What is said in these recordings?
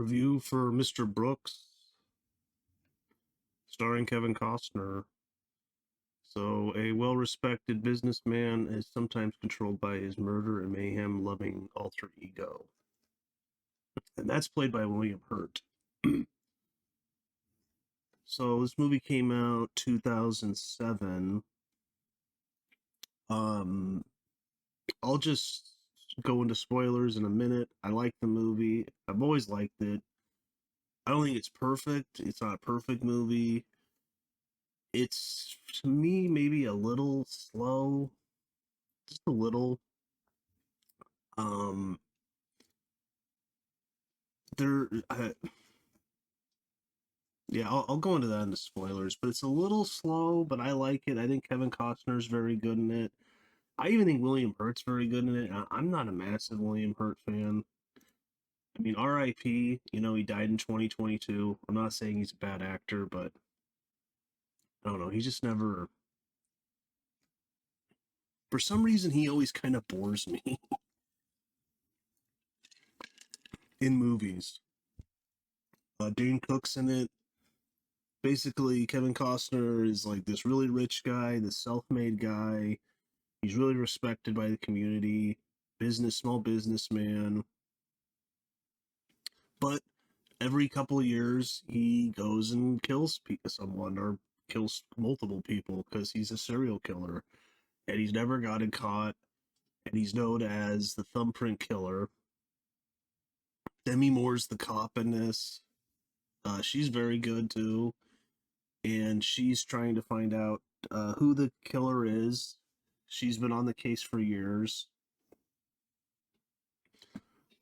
Review for Mr. Brooks, starring Kevin Costner. So, a well respected businessman is sometimes controlled by his murder and mayhem loving alter ego. And that's played by William Hurt. So, this movie came out 2007. Um, I'll just go into spoilers in a minute. I like the movie. I've always liked it. I don't think it's perfect. It's not a perfect movie. It's, to me, maybe a little slow, just a little. Um, there, yeah, I'll go into that in the spoilers, but it's a little slow, but I like it. I think Kevin Costner's very good in it. I even think William Hurt's very good in it. I'm not a massive William Hurt fan. I mean, R.I.P. He died in 2022. I'm not saying he's a bad actor, but I don't know. He just never. For some reason, he always kind of bores me in movies. Dane Cook's in it. Basically, Kevin Costner is like this really rich guy, this self-made guy. He's really respected by the community, small businessman. But every couple of years, he goes and kills someone or kills multiple people because he's a serial killer, and he's never gotten caught. And he's known as the thumbprint killer. Demi Moore's the cop in this. She's very good too, and she's trying to find out who the killer is. She's been on the case for years.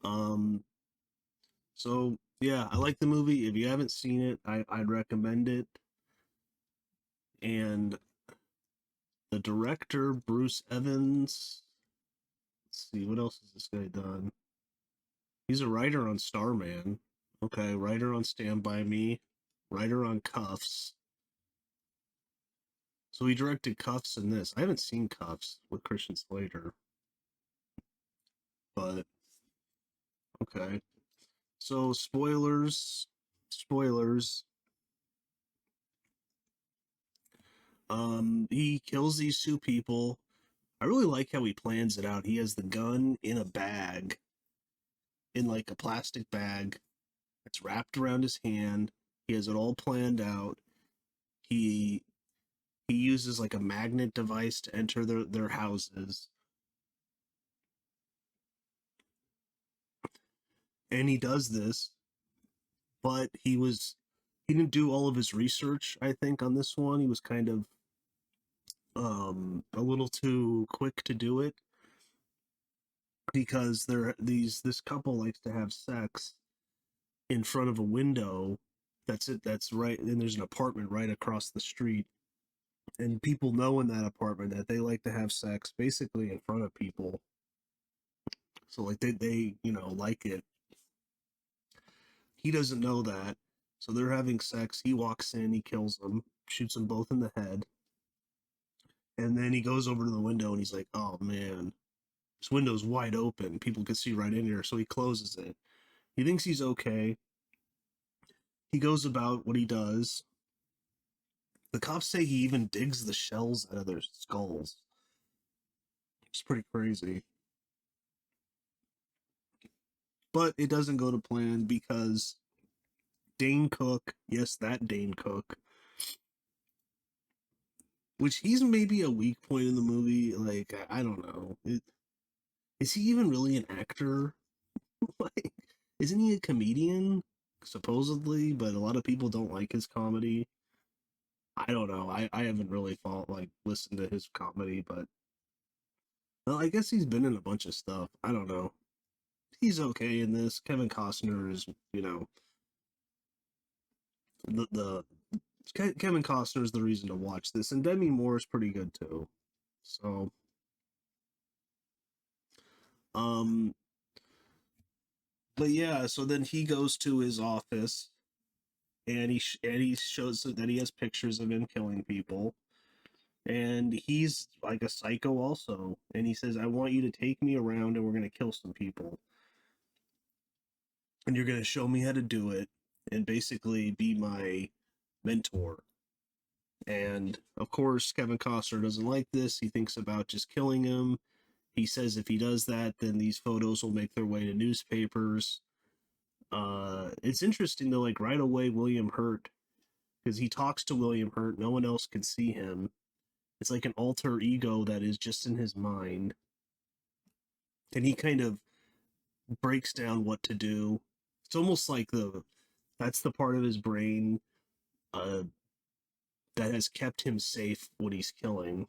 Um, so yeah, I like the movie. If you haven't seen it, I'd recommend it. And the director, Bruce Evans. Let's see, what else has this guy done? He's a writer on Starman. Okay, writer on Stand By Me, writer on Cuffs. So he directed Cuffs in this. I haven't seen Cuffs with Christian Slater, but okay. So spoilers. He kills these two people. I really like how he plans it out. He has the gun in a bag, in like a plastic bag. It's wrapped around his hand. He has it all planned out. He he uses like a magnet device to enter their houses. And he does this, but he didn't do all of his research, I think, on this one. He was kind of a little too quick to do it because this couple likes to have sex in front of a window. That's right, and there's an apartment right across the street, and people know in that apartment that they like to have sex basically in front of people. So like they like it. He doesn't know that. So they're having sex. He walks in, he kills them, shoots them both in the head. And then he goes over to the window and he's like, "Oh man, this window's wide open. People can see right in here." So he closes it. He thinks he's okay. He goes about what he does. The cops say he even digs the shells out of their skulls. It's pretty crazy. But it doesn't go to plan because Dane Cook, yes, that Dane Cook, which he's maybe a weak point in the movie. Like, I don't know. Is he even really an actor? Like, isn't he a comedian? Supposedly, but a lot of people don't like his comedy. I don't know. I haven't really listened to his comedy, but well, I guess he's been in a bunch of stuff. I don't know. He's okay in this. Kevin Costner is, the Kevin Costner is the reason to watch this, and Demi Moore is pretty good too. So, um, but yeah. So then he goes to his office, and he shows that he has pictures of him killing people, and he's like a psycho also. And he says, "I want you to take me around, and we're gonna kill some people." and you're going to show me how to do it and basically be my mentor. And of course, Kevin Costner doesn't like this. He thinks about just killing him. He says if he does that, then these photos will make their way to newspapers. It's interesting though, like right away, William Hurt, because he talks to William Hurt, no one else can see him. It's like an alter ego that is just in his mind. And he kind of breaks down what to do. It's almost like that's the part of his brain uh, that has kept him safe when he's killing.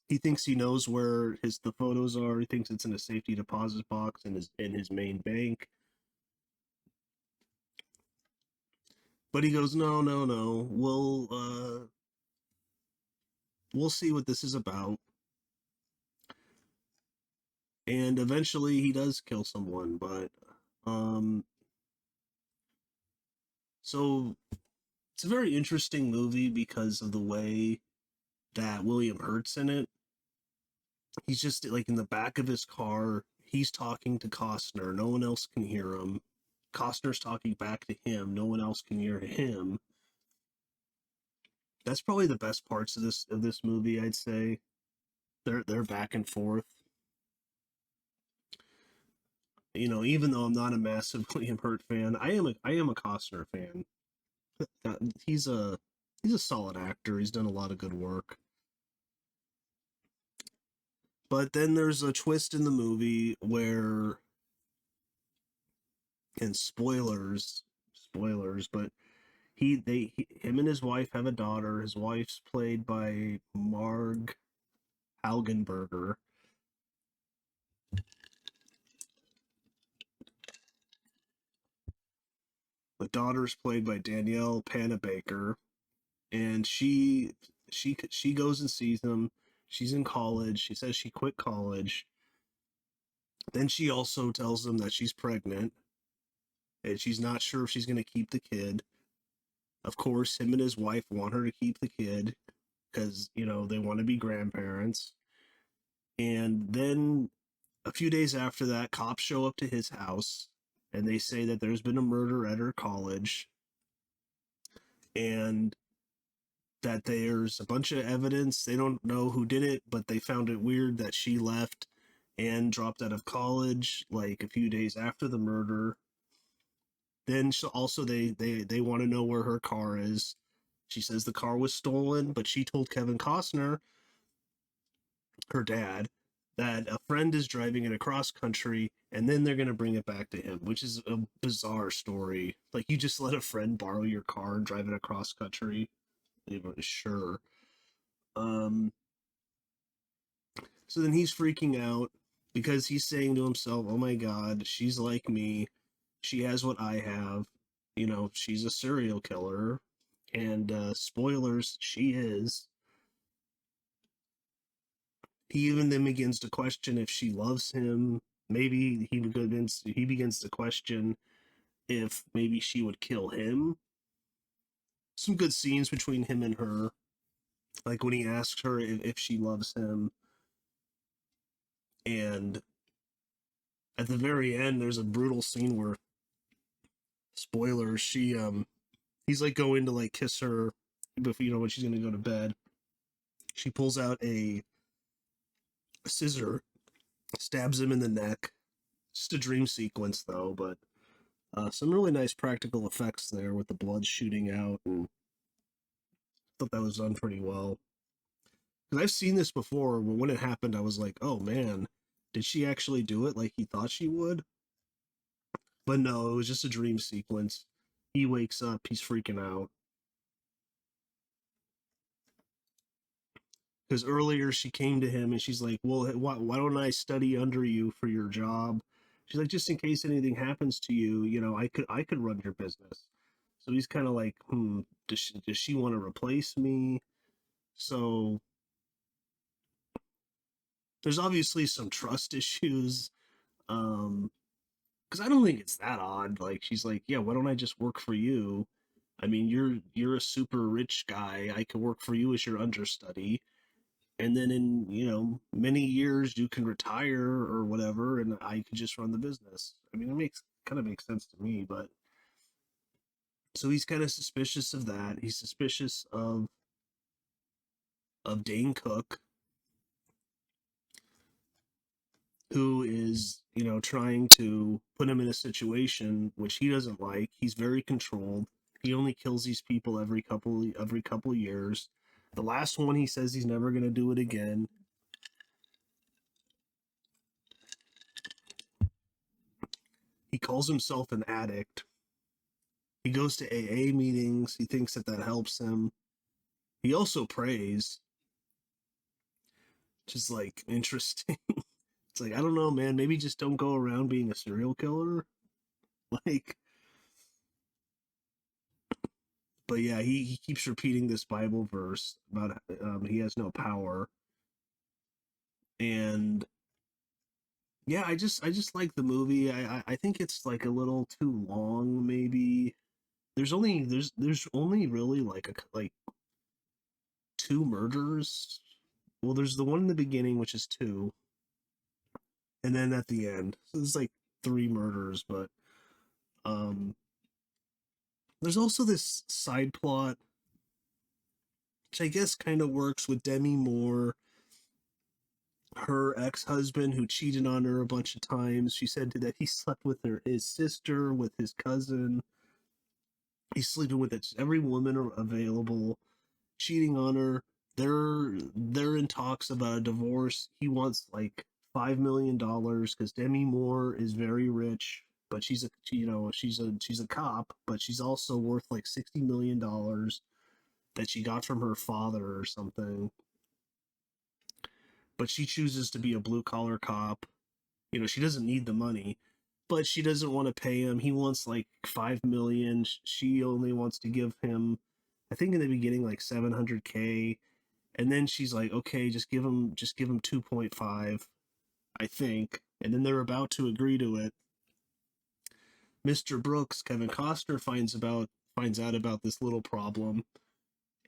He thinks he knows where the photos are. He thinks it's in a safety deposit box in his main bank. But he goes, no, no, no. We'll see what this is about. And eventually he does kill someone, but so it's a very interesting movie because of the way that William Hurt's in it. He's just like in the back of his car, he's talking to Costner, no one else can hear him. Costner's talking back to him, no one else can hear him. That's probably the best parts of this movie, I'd say. They're back and forth. You know, even though I'm not a massive William Hurt fan, I am a Costner fan. He's a solid actor. He's done a lot of good work. But then there's a twist in the movie where, and spoilers, but him and his wife have a daughter. His wife's played by Marg Halgenberger. The daughter's played by Danielle Panabaker, and she goes and sees him. She's in college. She says she quit college. Then she also tells him that she's pregnant, and she's not sure if she's going to keep the kid. Of course, him and his wife want her to keep the kid because, you know, they want to be grandparents. And then a few days after that, cops show up to his house and they say that there's been a murder at her college and that there's a bunch of evidence. They don't know who did it, but they found it weird that she left and dropped out of college like a few days after the murder. Then also they want to know where her car is. She says the car was stolen, but she told Kevin Costner, her dad, that a friend is driving it across country and then they're going to bring it back to him, which is a bizarre story. Like, you just let a friend borrow your car and drive it across country? Sure. So then he's freaking out because he's saying to himself, oh my God, she's like me. She has what I have. You know, she's a serial killer. And spoilers, she is. He even then begins to question if she loves him. Maybe he begins to question if maybe she would kill him. Some good scenes between him and her, like when he asks her if she loves him. And at the very end, there's a brutal scene where, spoilers, he's like going to like kiss her before, you know, when she's gonna go to bed. She pulls out a scissor, stabs him in the neck. Just a dream sequence though, but some really nice practical effects there with the blood shooting out, and I thought that was done pretty well. Because I've seen this before, but when it happened, I was like, oh man, did she actually do it like he thought she would? But no, it was just a dream sequence. He wakes up, he's freaking out. Because earlier she came to him and she's like, well, why don't I study under you for your job? She's like, just in case anything happens to you, you know, I could run your business. So he's kind of like, does she want to replace me? So there's obviously some trust issues. Because I don't think it's that odd. Like, she's like, yeah, why don't I just work for you? I mean, you're a super rich guy. I could work for you as your understudy. and then in, many years you can retire or whatever, and I could just run the business. I mean, it makes sense to me. But so he's kind of suspicious of that. He's suspicious of Dane Cook, who is, trying to put him in a situation which he doesn't like. He's very controlled. He only kills these people every couple years. The last one, he says he's never going to do it again. He calls himself an addict. He goes to AA meetings. He thinks that helps him. He also prays. Just like interesting. It's like, I don't know, man. Maybe just don't go around being a serial killer. Like, but yeah, he keeps repeating this Bible verse about he has no power. And yeah, I just like the movie. I think it's like a little too long, maybe. There's only really like two murders. Well, there's the one in the beginning, which is two, and then at the end, so there's like three murders. But there's also this side plot, which I guess kind of works with Demi Moore, her ex-husband who cheated on her a bunch of times. She said that he slept with his sister, with his cousin. He's sleeping with every woman available, cheating on her. They're in talks about a divorce. He wants like $5 million because Demi Moore is very rich, but she's a cop, but she's also worth like $60 million that she got from her father or something. But she chooses to be a blue collar cop. She doesn't need the money, but she doesn't want to pay him. He wants like 5 million. She only wants to give him, I think in the beginning, like 700K. And then she's like, okay, just give him 2.5, I think. And then they're about to agree to it. Mr. Brooks, Kevin Costner, finds out about this little problem.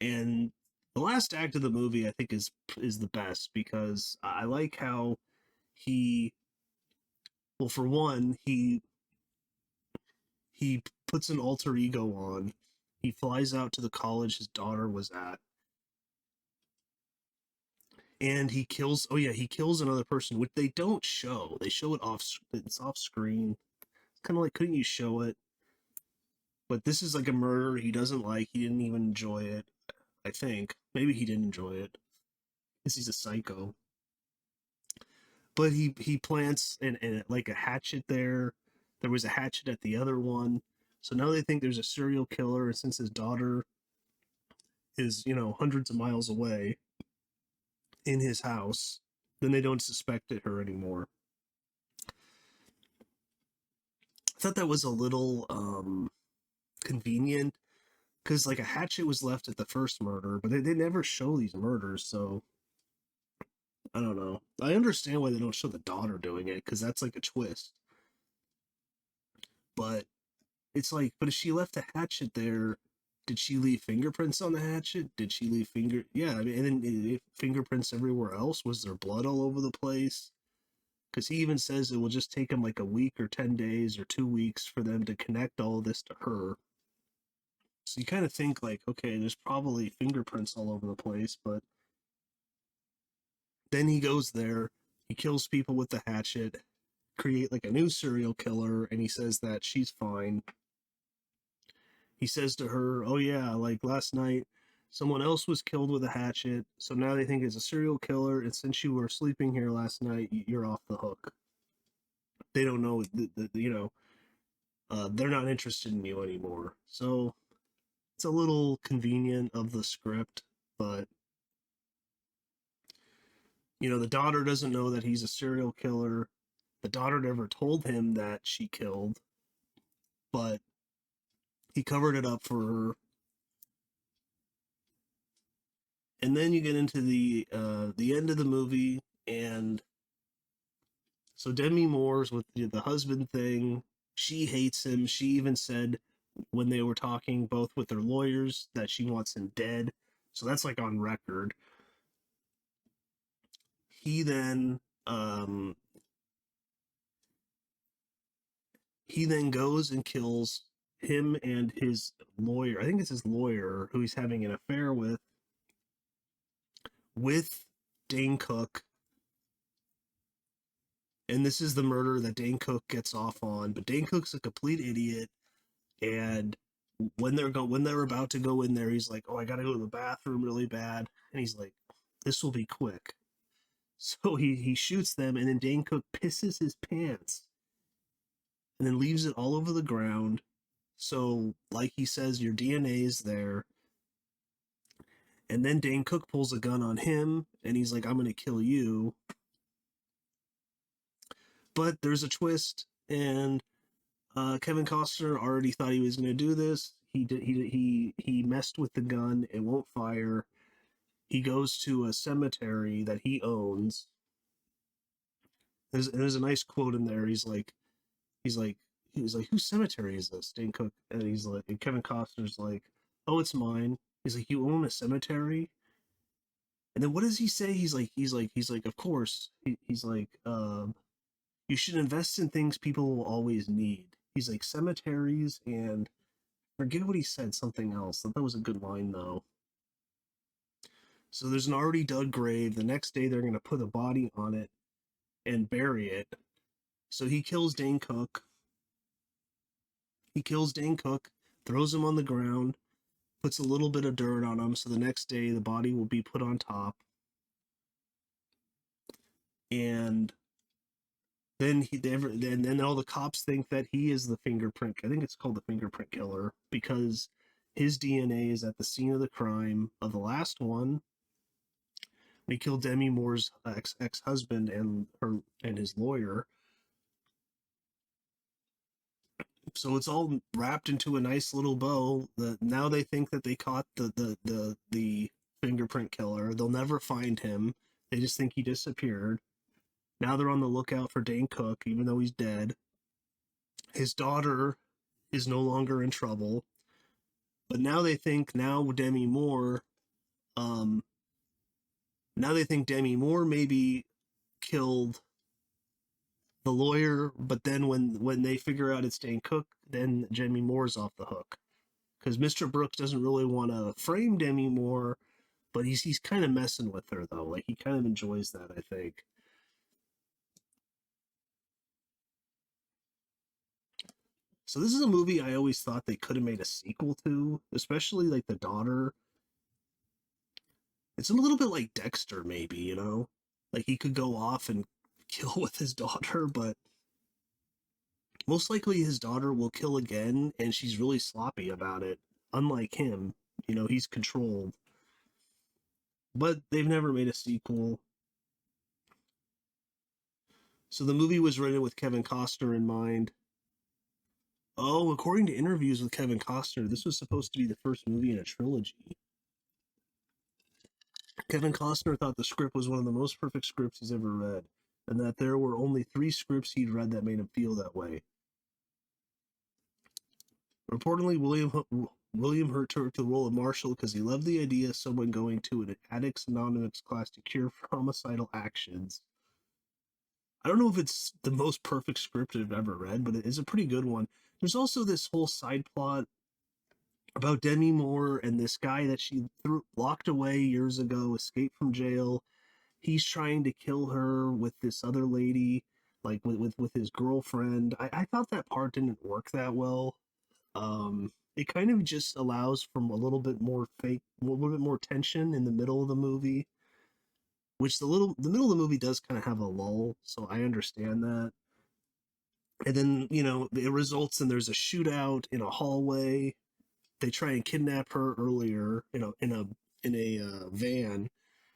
And the last act of the movie, I think, is the best, because I like how well, for one, he puts an alter ego on. He flies out to the college his daughter was at, and he kills another person, which they don't show. They show it it's off screen. It's kind of like, couldn't you show it? But this is like a murder he doesn't like. He didn't even enjoy it, I think. Maybe he didn't enjoy it because he's a psycho. But he plants and like a hatchet there. There was a hatchet at the other one. So now they think there's a serial killer, and since his daughter is, hundreds of miles away in his house, then they don't suspect her anymore. I thought that was a little convenient, because like a hatchet was left at the first murder, but they never show these murders, so I don't know. I understand why they don't show the daughter doing it, because that's like a twist. But it's like, but if she left a hatchet there, did she leave fingerprints on the hatchet? Did she leave Yeah, I mean, and then fingerprints everywhere else. Was there blood all over the place? Because he even says it will just take him like a week or 10 days or 2 weeks for them to connect all of this to her. So you kind of think like, okay, there's probably fingerprints all over the place, but then he goes there, he kills people with the hatchet, create like a new serial killer, and he says that she's fine. He says to her, oh yeah, like last night someone else was killed with a hatchet, so now they think it's a serial killer, and since you were sleeping here last night, you're off the hook. They don't know, they're not interested in you anymore. So it's a little convenient of the script, but the daughter doesn't know that he's a serial killer. The daughter never told him that she killed, but he covered it up for her. And then you get into the end of the movie, and so Demi Moore's with the husband thing. She hates him. She even said when they were talking both with their lawyers that she wants him dead. So that's like on record. he then um he then goes and kills him and his lawyer. I think it's his lawyer who he's having an affair with Dane Cook. And this is the murder that Dane Cook gets off on. But Dane Cook's a complete idiot. And when they're about to go in there, he's like, "Oh, I gotta go to the bathroom really bad," and he's like, "This will be quick." So he shoots them, and then Dane Cook pisses his pants, and then leaves it all over the ground. So, like he says, your DNA is there. And then Dane Cook pulls a gun on him, and he's like, "I'm gonna kill you." But there's a twist, and Kevin Costner already thought he was gonna do this. He messed with the gun; it won't fire. He goes to a cemetery that he owns. There's a nice quote in there. He's like, whose cemetery is this? Dane Cook, and he's like, and Kevin Costner's like, "Oh, it's mine." He's like, "You own a cemetery?" And then what does he say? He's like, "Of course." He's like, "You should invest in things people will always need." He's like, cemeteries, and forget what he said. Something else. That was a good line though. So there's an already dug grave. The next day they're gonna put a body on it and bury it. So he kills Dane Cook. He kills Dane Cook, throws him on the ground, puts a little bit of dirt on him, so the next day the body will be put on top. And then all the cops think that he is the fingerprint. I think it's called the fingerprint killer because his DNA is at the scene of the crime of the last one. He killed Demi Moore's ex-husband and his lawyer. So it's all wrapped into a nice little bow. Now they think that they caught the fingerprint killer. They'll never find him. They just think he disappeared. Now they're on the lookout for Dane Cook, even though he's dead. His daughter is no longer in trouble. But now they think Demi Moore, now they think Demi Moore maybe killed the lawyer, but then when they figure out it's Dane Cook, then Demi Moore's off the hook. Because Mr. Brooks doesn't really want to frame Demi Moore, but he's kind of messing with her though. Like he kind of enjoys that, I think. So this is a movie I always thought they could have made a sequel to, especially like the daughter. It's a little bit like Dexter, maybe, you know? Like he could go off and kill with his daughter, but most likely his daughter will kill again, and she's really sloppy about it. Unlike him, he's controlled. But they've never made a sequel. So the movie was written with Kevin Costner in mind. Oh, according to interviews with Kevin Costner, this was supposed to be the first movie in a trilogy. Kevin Costner thought the script was one of the most perfect scripts he's ever read, and that there were only 3 scripts he'd read that made him feel that way. Reportedly, William Hurt took the role of Marshall because he loved the idea of someone going to an Addicts Anonymous class to cure homicidal actions. I don't know if it's the most perfect script I've ever read, but it is a pretty good one. There's also this whole side plot about Demi Moore and this guy that she locked away years ago, escaped from jail. He's trying to kill her with this other lady, like with his girlfriend. I thought that part didn't work that well. It kind of just allows for a little bit more tension in the middle of the movie, which the middle of the movie does kind of have a lull, so I understand that. And then it results in there's a shootout in a hallway. They try and kidnap her earlier, in a van.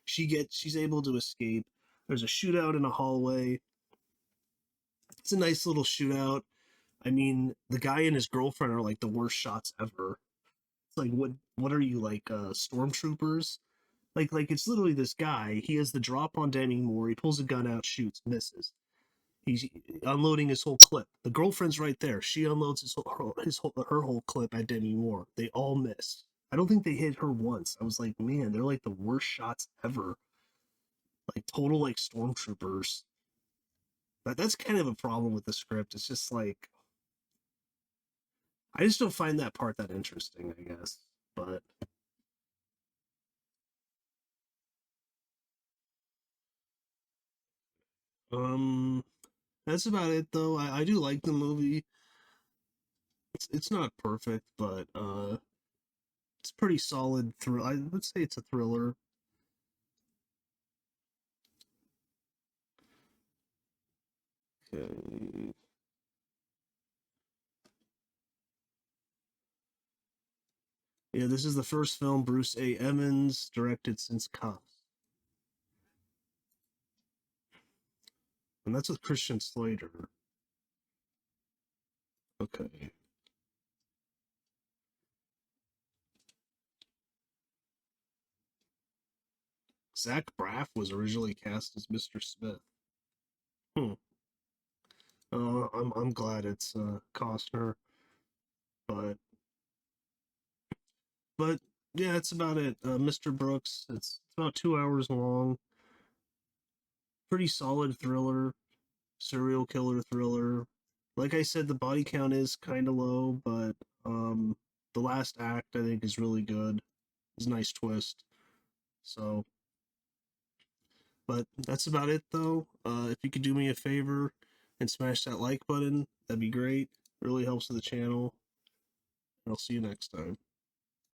She's able to escape. There's a shootout in a hallway. It's a nice little shootout. I mean, the guy and his girlfriend are like the worst shots ever. It's like, what are you, like stormtroopers? Like it's literally this guy. He has the drop on Demi Moore. He pulls a gun out, shoots, misses. He's unloading his whole clip. The girlfriend's right there. She unloads her whole clip at Demi Moore. They all miss. I don't think they hit her once. I was like, man, they're like the worst shots ever. Like total like stormtroopers. That's kind of a problem with the script. It's just like I just don't find that part that interesting, I guess. But um that's about it though. I do like the movie. It's not perfect, but it's pretty solid thrill. I would say it's a thriller. Okay. Yeah, this is the first film Bruce A. Evans directed since Cops. And that's with Christian Slater. Okay. Zach Braff was originally cast as Mr. Smith. Hmm. I'm glad it's Costner, but but yeah, that's about it. Mr. Brooks. It's about 2 hours long. Pretty solid thriller, serial killer thriller. Like I said, the body count is kind of low, but the last act I think is really good. It's a nice twist. So, but that's about it though. If you could do me a favor and smash that like button, that'd be great. It really helps the channel. I'll see you next time.